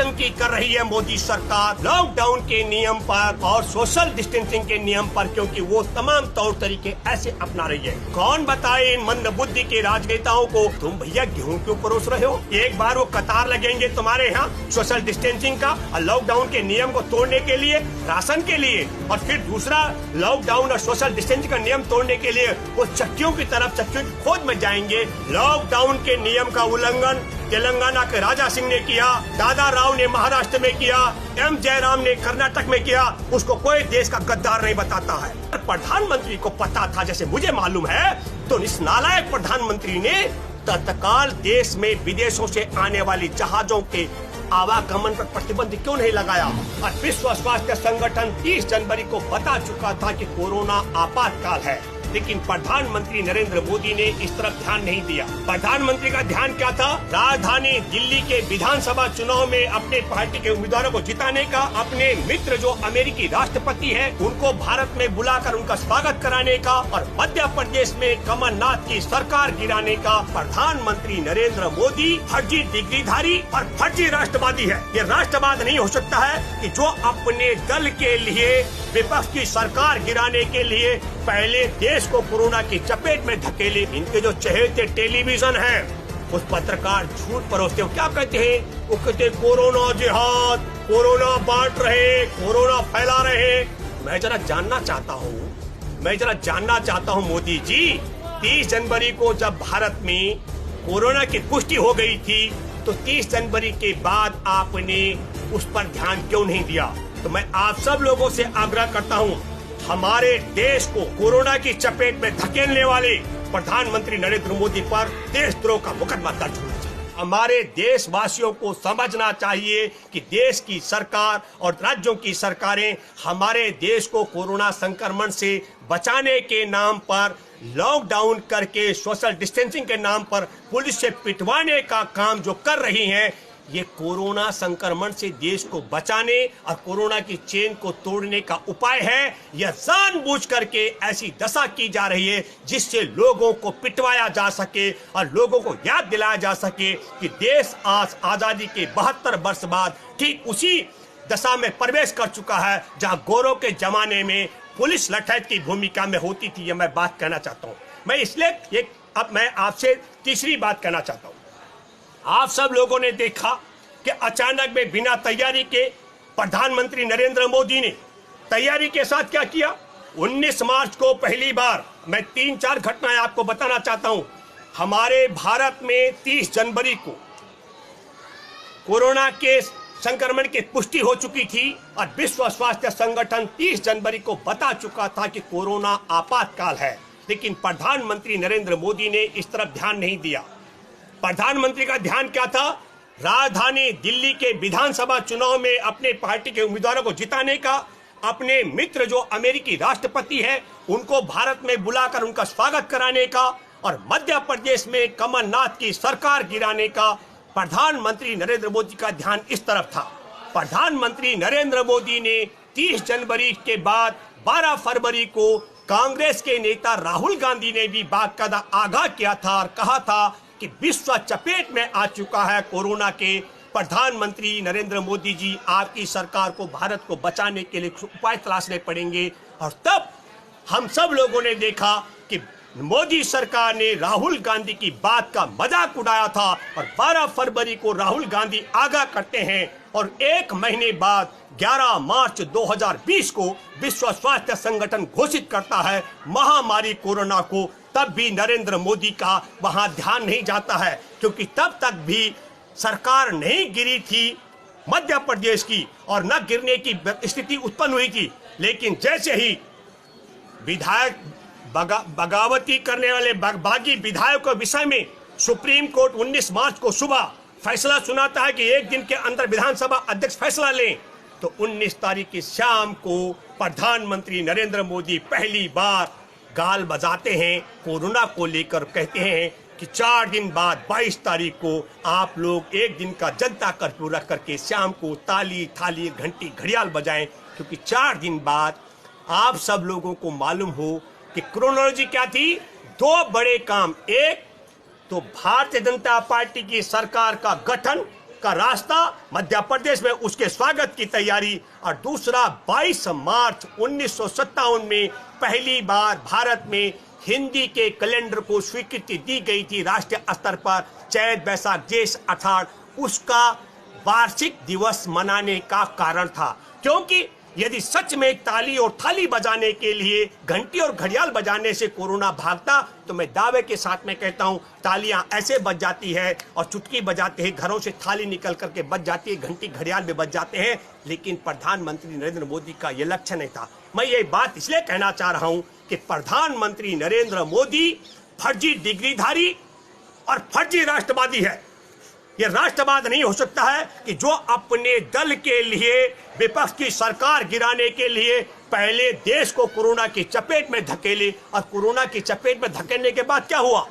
नौटंकी कर रही है मोदी सरकार लॉकडाउन के नियम पर और सोशल डिस्टेंसिंग के नियम पर, क्योंकि वो तमाम तौर तरीके ऐसे अपना रही है। कौन बताए इन मंद बुद्धि के राजनेताओं को, तुम भैया गेहूं क्यों परोस रहे हो? एक बार वो कतार लगेंगे तुम्हारे यहाँ सोशल डिस्टेंसिंग का और लॉकडाउन के नियम को तोड़ने के लिए, राशन के लिए, और फिर दूसरा लॉकडाउन और सोशल डिस्टेंसिंग का नियम तोड़ने के लिए वो चक्कियों की तरफ, चक्कियों की खोज में जाएंगे। लॉकडाउन के नियम का उल्लंघन तेलंगाना के राजा सिंह ने किया, दादा राव ने महाराष्ट्र में किया, एम जयराम ने कर्नाटक में किया, उसको कोई देश का गद्दार नहीं बताता है। प्रधानमंत्री को पता था, जैसे मुझे मालूम है, तो इस नालायक प्रधानमंत्री ने तत्काल देश में विदेशों से आने वाली जहाजों के आवागमन पर प्रतिबंध क्यों नहीं लगाया? और विश्व स्वास्थ्य संगठन 30 जनवरी को बता चुका था कि कोरोना आपातकाल है, लेकिन प्रधानमंत्री नरेंद्र मोदी ने इस तरफ ध्यान नहीं दिया। प्रधानमंत्री का ध्यान क्या था? राजधानी दिल्ली के विधानसभा चुनाव में अपने पार्टी के उम्मीदवारों को जिताने का, अपने मित्र जो अमेरिकी राष्ट्रपति हैं, उनको भारत में बुलाकर उनका स्वागत कराने का, और मध्य प्रदेश में कमलनाथ की सरकार गिराने का। प्रधानमंत्री नरेंद्र मोदी फर्जी डिग्रीधारी और फर्जी राष्ट्रवादी है। ये राष्ट्रवाद नहीं हो सकता है कि जो अपने दल के लिए, विपक्ष की सरकार गिराने के लिए पहले देश को कोरोना की चपेट में धकेले। इनके जो चहेते टेलीविजन है, उस पत्रकार झूठ परोसते हो। क्या कहते हैं? वो कहते कोरोना जिहाद, कोरोना बांट रहे, कोरोना फैला रहे। मैं जरा जानना चाहता हूँ मोदी जी, 30 जनवरी को जब भारत में कोरोना की पुष्टि हो गई थी, तो 30 जनवरी के बाद आपने उस पर ध्यान क्यों नहीं दिया? तो मैं आप सब लोगों से आग्रह करता हूं, हमारे देश को कोरोना की चपेट में धकेलने वाले प्रधानमंत्री नरेंद्र मोदी पर देशद्रोह का मुकदमा दर्ज होना चाहिए। हमारे देशवासियों को समझना चाहिए कि देश की सरकार और राज्यों की सरकारें हमारे देश को कोरोना संक्रमण से बचाने के नाम पर, लॉकडाउन करके, सोशल डिस्टेंसिंग के नाम पर पुलिस से पिटवाने का काम जो कर रही हैं, ये कोरोना संक्रमण से देश को बचाने और कोरोना की चेन को तोड़ने का उपाय है। यह जानबूझ करके ऐसी दशा की जा रही है जिससे लोगों को पिटवाया जा सके और लोगों को याद दिलाया जा सके कि देश आज आजादी के 72 वर्ष बाद ठीक उसी दशा में प्रवेश कर चुका है जहां गौरव के जमाने में पुलिस लठैत की भूमिका में होती थी। यह मैं बात कहना चाहता हूँ। मैं इसलिए अब मैं आपसे तीसरी बात कहना चाहता हूँ। आप सब लोगों ने देखा कि अचानक में बिना तैयारी के प्रधानमंत्री नरेंद्र मोदी ने तैयारी के साथ क्या किया? 19 मार्च को पहली बार, मैं 3-4 घटनाएं आपको बताना चाहता हूं। हमारे भारत में 30 जनवरी को कोरोना के संक्रमण की पुष्टि हो चुकी थी और विश्व स्वास्थ्य संगठन 30 जनवरी को बता चुका था कि कोरोना आपातकाल है, लेकिन प्रधानमंत्री नरेंद्र मोदी ने इस तरफ ध्यान नहीं दिया। प्रधानमंत्री का ध्यान क्या था? राजधानी दिल्ली के विधानसभा चुनाव में अपने पार्टी के उम्मीदवारों को जिताने का, अपने मित्र जो अमेरिकी राष्ट्रपति हैं, उनको भारत में बुलाकर उनका स्वागत कराने का, और मध्य प्रदेश में कमलनाथ की सरकार गिराने का। प्रधानमंत्री नरेंद्र मोदी का ध्यान इस तरफ था। प्रधानमंत्री नरेंद्र मोदी ने 30 जनवरी के बाद 12 फरवरी को कांग्रेस के नेता राहुल गांधी ने भी बाकायदा आगाह किया था और कहा था कि विश्व चपेट में आ चुका है कोरोना के। प्रधानमंत्री नरेंद्र मोदी जी, आपकी सरकार को, भारत को बचाने के लिए उपाय तलाशने पड़ेंगे। और तब हम सब लोगों ने देखा कि मोदी सरकार ने राहुल गांधी की बात का मजाक उड़ाया था और 12 फरवरी को राहुल गांधी आगाह करते हैं और 1 महीने बाद 11 मार्च 2020 को विश्व स्वास्थ्य संगठन घोषित करता है महामारी कोरोना को। तब भी नरेंद्र मोदी का वहां ध्यान नहीं जाता है, क्योंकि तब तक भी सरकार नहीं गिरी थी मध्य प्रदेश की और न गिरने की स्थिति उत्पन्न हुई थी। लेकिन जैसे ही विधायक बगावती करने वाले बागी विधायकों के विषय में सुप्रीम कोर्ट 19 मार्च को सुबह फैसला सुनाता है कि 1 दिन के अंदर विधानसभा अध्यक्ष फैसला लें, तो 19 तारीख की शाम को प्रधानमंत्री नरेंद्र मोदी पहली बार गाल बजाते हैं कोरोना को लेकर। कहते हैं कि 4 दिन बाद 22 तारीख को आप लोग 1 दिन का जनता कर्फ्यू रख करके शाम को ताली थाली घंटी घड़ियाल बजाएं, क्योंकि 4 दिन बाद आप सब लोगों को मालूम हो कि क्रोनोलॉजी क्या थी। 2 बड़े काम, एक तो भारतीय जनता पार्टी की सरकार का गठन का रास्ता, मध्य प्रदेश में उसके स्वागत की तैयारी। और दूसरा 22 मार्च 1957 में पहली बार भारत में हिंदी के कैलेंडर को स्वीकृति दी गई थी राष्ट्रीय स्तर पर, चैत बैसाख जेठ अषाढ़, उसका वार्षिक दिवस मनाने का कारण था। क्योंकि यदि सच में ताली और थाली बजाने के लिए घंटी और घड़ियाल बजाने से कोरोना भागता, तो मैं दावे के साथ में कहता हूं तालियां ऐसे बज जाती है और चुटकी बजाते हैं, घरों से थाली निकल करके बज जाती है, घंटी घड़ियाल भी बज जाते हैं। लेकिन प्रधानमंत्री नरेंद्र मोदी का यह लक्ष्य नहीं था। मैं ये बात इसलिए कहना चाह रहा हूं कि प्रधानमंत्री नरेंद्र मोदी फर्जी डिग्रीधारी और फर्जी राष्ट्रवादी है। यह राष्ट्रवाद नहीं हो सकता है कि जो अपने दल के लिए विपक्ष की सरकार गिराने के लिए पहले देश को कोरोना की चपेट में धकेले, और कोरोना की चपेट में धकेलने के बाद क्या हुआ,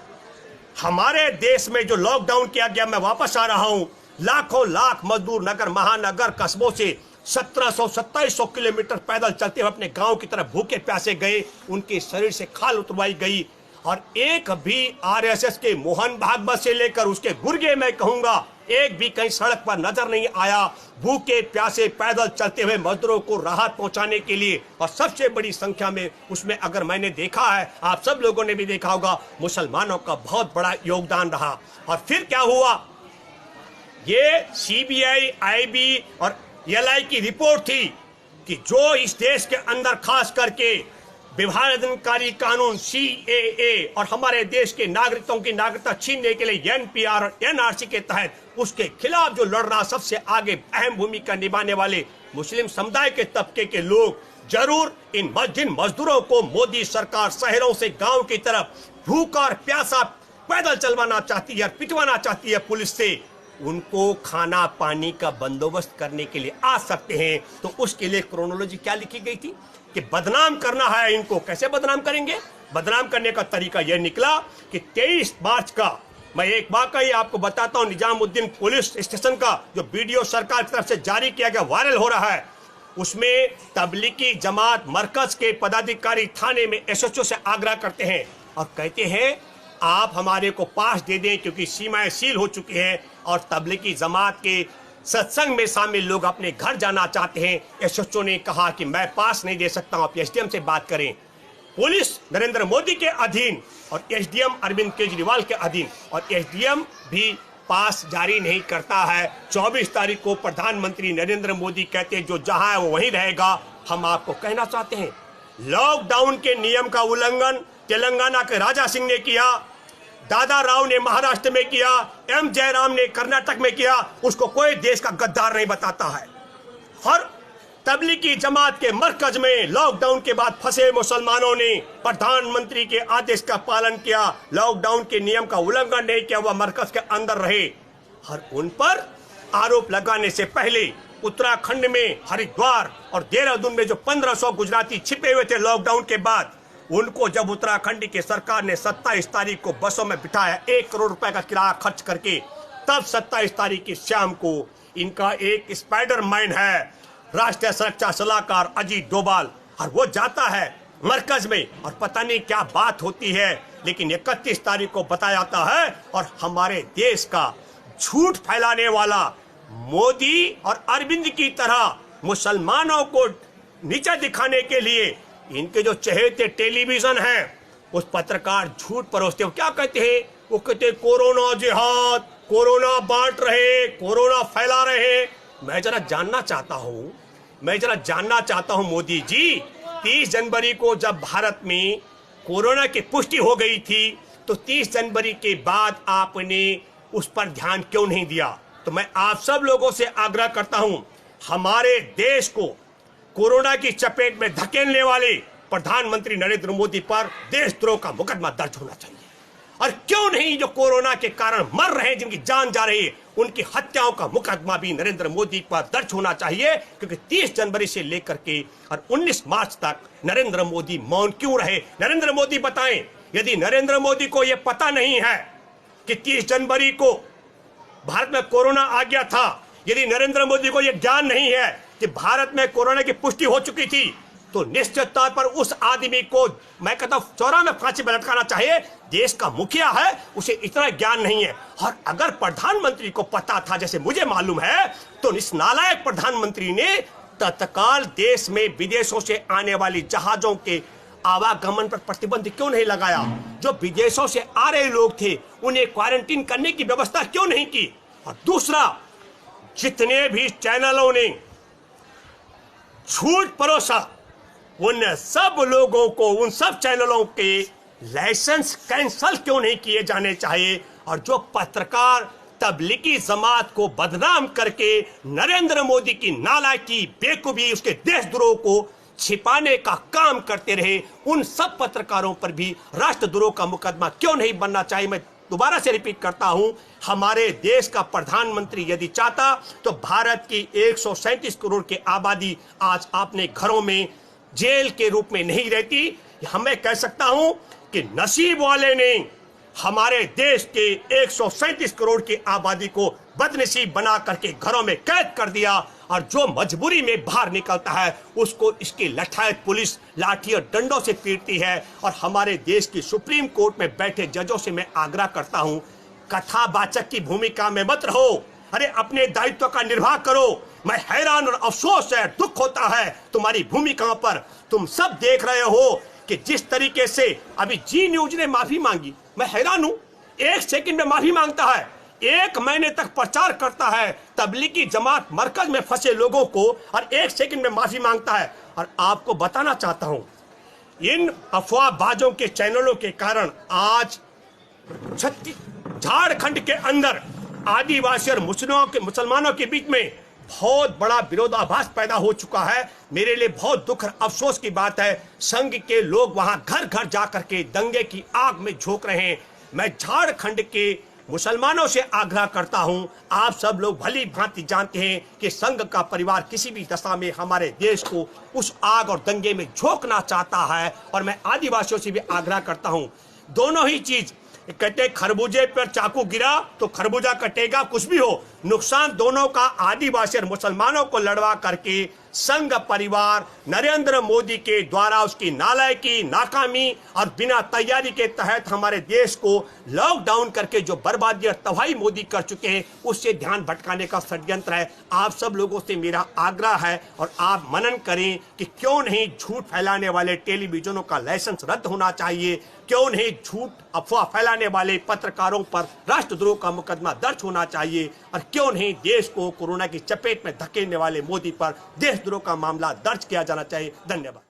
हमारे देश में जो लॉकडाउन किया गया, मैं वापस आ रहा हूं, लाखों लाख मजदूर नगर महानगर कस्बों से 1700-2700 किलोमीटर पैदल चलते हुए अपने गांव की तरफ भूखे प्यासे गए, उनके शरीर से खाल उतरवाई गई। और एक भी आरएसएस के मोहन भागवत से लेकर उसके गुर्गे, मैं कहूंगा, एक भी कहीं सड़क पर नजर नहीं आया भूखे प्यासे पैदल चलते हुए मजदूरों को राहत पहुंचाने के लिए। और सबसे बड़ी संख्या में उसमें अगर मैंने देखा है, आप सब लोगों ने भी देखा होगा, मुसलमानों का बहुत बड़ा योगदान रहा। और फिर क्या हुआ, ये सीबीआई, आईबी और एलआई की रिपोर्ट थी कि जो इस देश के अंदर खास करके विभाजनकारी कानून सीएए और हमारे देश के नागरिकों की नागरिकता छीनने के लिए एनपीआर और एनआरसी के तहत उसके खिलाफ जो लड़ रहा, सबसे आगे अहम भूमिका निभाने वाले मुस्लिम समुदाय के तबके के लोग जरूर इन मजदूरों को मोदी सरकार शहरों से गांव की तरफ भूखा और प्यासा पैदल चलवाना चाहती है, पिटवाना चाहती है पुलिस से, उनको खाना पानी का बंदोबस्त करने के लिए आ सकते हैं। तो उसके लिए क्रोनोलॉजी क्या लिखी गई थी कि बदनाम करना है इनको। कैसे बदनाम करेंगे? बदनाम करने का तरीका यह निकला कि 23 मार्च का, मैं एक वाकई आपको बताता हूं, निजामुद्दीन पुलिस स्टेशन का जो वीडियो सरकार की तरफ से जारी किया गया, वायरल हो रहा है, उसमें तबलीगी जमात मरकज के पदाधिकारी थाने में एसएचओ से आग्रह करते हैं और कहते हैं आप हमारे को पास दे दें क्योंकि सीमाएं सील हो चुकी हैं और तबलीगी जमात के सत्संग में शामिल लोग अपने घर जाना चाहते हैं। एसएचओ ने कहा कि मैं पास नहीं दे सकता हूं, आप एसडीएम से बात करें। पुलिस नरेंद्र मोदी के अधीन और एसडीएम अरविंद केजरीवाल के अधीन, और एसडीएम भी पास जारी नहीं करता है। 24 तारीख को प्रधानमंत्री नरेंद्र मोदी कहते हैं जो जहां है वो वहीं रहेगा। हम आपको कहना चाहते हैं लॉकडाउन के नियम का उल्लंघन तेलंगाना के राजा सिंह ने किया, दादा राव ने महाराष्ट्र में किया, एम जयराम ने कर्नाटक में किया, उसको कोई देश का गद्दार नहीं बताता है। हर तबलीगी जमात के मरकज में लॉकडाउन के बाद फंसे मुसलमानों ने प्रधानमंत्री के आदेश का पालन किया, लॉकडाउन के नियम का उल्लंघन नहीं किया, वह मरकज के अंदर रहे। हर उन पर आरोप लगाने से पहले उत्तराखंड में हरिद्वार और देहरादून में जो 1500 गुजराती छिपे हुए थे लॉकडाउन के बाद, उनको जब उत्तराखंड की सरकार ने 27 तारीख को बसों में बिठाया 1 करोड़ रुपए का किराया खर्च करके, तब 27 तारीख की शाम को इनका एक स्पाइडरमैन है राष्ट्रीय सुरक्षा सलाहकार अजीत डोभाल, और वो जाता है मरकज में और पता नहीं क्या बात होती है, लेकिन 31 तारीख को बताया जाता है और हमारे देश का झूठ फैलाने वाला मोदी और अरविंद की तरह मुसलमानों को नीचा दिखाने के लिए इनके जो चहेते टेलीविजन हैं, उस पत्रकार झूठ परोसते हो। क्या कहते हैं? वो कहते हैं कोरोना जिहाद, कोरोना बांट रहे, कोरोना फैला रहे। मैं जरा जानना चाहता हूं मोदी जी, 30 जनवरी को जब भारत में कोरोना की पुष्टि हो गई थी, तो 30 जनवरी के बाद आपने उस पर ध्यान क्यों नहीं दिया? तो मैं आप सब लोगों से आग्रह करता हूं, हमारे देश को कोरोना की चपेट में धकेलने वाले प्रधानमंत्री नरेंद्र मोदी पर देशद्रोह का मुकदमा दर्ज होना चाहिए। और क्यों नहीं जो कोरोना के कारण मर रहे हैं, जिनकी जान जा रही है, उनकी हत्याओं का मुकदमा भी नरेंद्र मोदी पर दर्ज होना चाहिए। क्योंकि 30 जनवरी से लेकर के और 19 मार्च तक नरेंद्र मोदी मौन क्यों रहे? नरेंद्र मोदी बताएं। यदि नरेंद्र मोदी को यह पता नहीं है कि 30 जनवरी को भारत में कोरोना आ गया था, यदि नरेंद्र मोदी को यह ज्ञान नहीं है कि भारत में कोरोना की पुष्टि हो चुकी थी, तो निश्चित तौर पर उस आदमी को मैं कहता हूं 94 फांसी में लटकाना चाहिए। देश का मुखिया है, उसे इतना ज्ञान नहीं है। और अगर प्रधानमंत्री को पता था, जैसे मुझे मालूम है, तो इस नालायक प्रधानमंत्री ने तत्काल देश में विदेशों से आने वाली जहाजों के आवागमन पर प्रतिबंध क्यों नहीं लगाया? जो विदेशों से आ रहे लोग थे उन्हें क्वारंटीन करने की व्यवस्था क्यों नहीं की? और दूसरा, जितने भी चैनलों ने झूठ परोसा, उन सब लोगों को, उन सब चैनलों के लाइसेंस कैंसल क्यों नहीं किए जाने चाहिए? और जो पत्रकार तबलीगी जमात को बदनाम करके नरेंद्र मोदी की नालायकी, बेकूफी, उसके देशद्रोह को छिपाने का काम करते रहे, उन सब पत्रकारों पर भी राष्ट्रद्रोह का मुकदमा क्यों नहीं बनना चाहिए? मैं दोबारा से रिपीट करता हूं, हमारे देश का प्रधानमंत्री यदि चाहता तो भारत की 137 करोड़ की आबादी आज अपने घरों में जेल के रूप में नहीं रहती। हमें कह सकता हूं कि नसीब वाले ने हमारे देश के 137 करोड़ की आबादी को बदनसीब बना करके घरों में कैद कर दिया, और जो मजबूरी में बाहर निकलता है उसको इसकी लठायत पुलिस लाठी और डंडों से पीटती है। और हमारे देश की सुप्रीम कोर्ट में बैठे जजों से मैं आग्रह करता हूं, कथावाचक की भूमिका में मत रहो, अरे अपने दायित्व का निर्वाह करो। मैं हैरान और अफसोस है, दुख होता है तुम्हारी भूमिका पर। तुम सब देख रहे हो कि जिस तरीके से अभी जी न्यूज ने माफी मांगी, मैं हैरान हूं, 1 सेकंड में माफी मांगता है, 1 महीने तक प्रचार करता है तबलीगी जमात मरकज में फंसे लोगों को, और 1 सेकंड में माफी मांगता है। और आपको बताना चाहता हूं, इन अफवाहबाजों के चैनलों के कारण आज झारखंड के अंदर आदिवासी और मुसलमानों के बीच में बहुत बड़ा विरोधाभास पैदा हो चुका है। मेरे लिए बहुत दुख और अफसोस की बात है, संघ के लोग वहां घर घर जाकर के दंगे की आग में झोंक रहे हैं। मैं झारखंड के मुसलमानों से आग्रह करता हूं, आप सब लोग भली भांति जानते हैं कि संघ का परिवार किसी भी दशा में हमारे देश को उस आग और दंगे में झोंकना चाहता है। और मैं आदिवासियों से भी आग्रह करता हूं, दोनों ही चीज, कहते खरबूजे पर चाकू गिरा तो खरबूजा कटेगा, कुछ भी हो, नुकसान दोनों का आदिवासी और मुसलमानों को लड़वा करके संघ परिवार नरेंद्र मोदी के द्वारा उसकी नालायकी, नाकामी और बिना तैयारी के तहत हमारे देश को लॉकडाउन करके जो बर्बादी और तबाही मोदी कर चुके हैं, उससे ध्यान भटकाने का षड्यंत्र है। आप सब लोगों से मेरा आग्रह है और आप मनन करें कि क्यों नहीं झूठ फैलाने वाले टेलीविजनों का लाइसेंस रद्द होना चाहिए, क्यों नहीं झूठ अफवाह फैलाने वाले पत्रकारों पर राष्ट्रद्रोह का मुकदमा दर्ज होना चाहिए, और क्यों नहीं देश को कोरोना की चपेट में धकेलने वाले मोदी पर देशद्रोह का मामला दर्ज किया जाना चाहिए। धन्यवाद।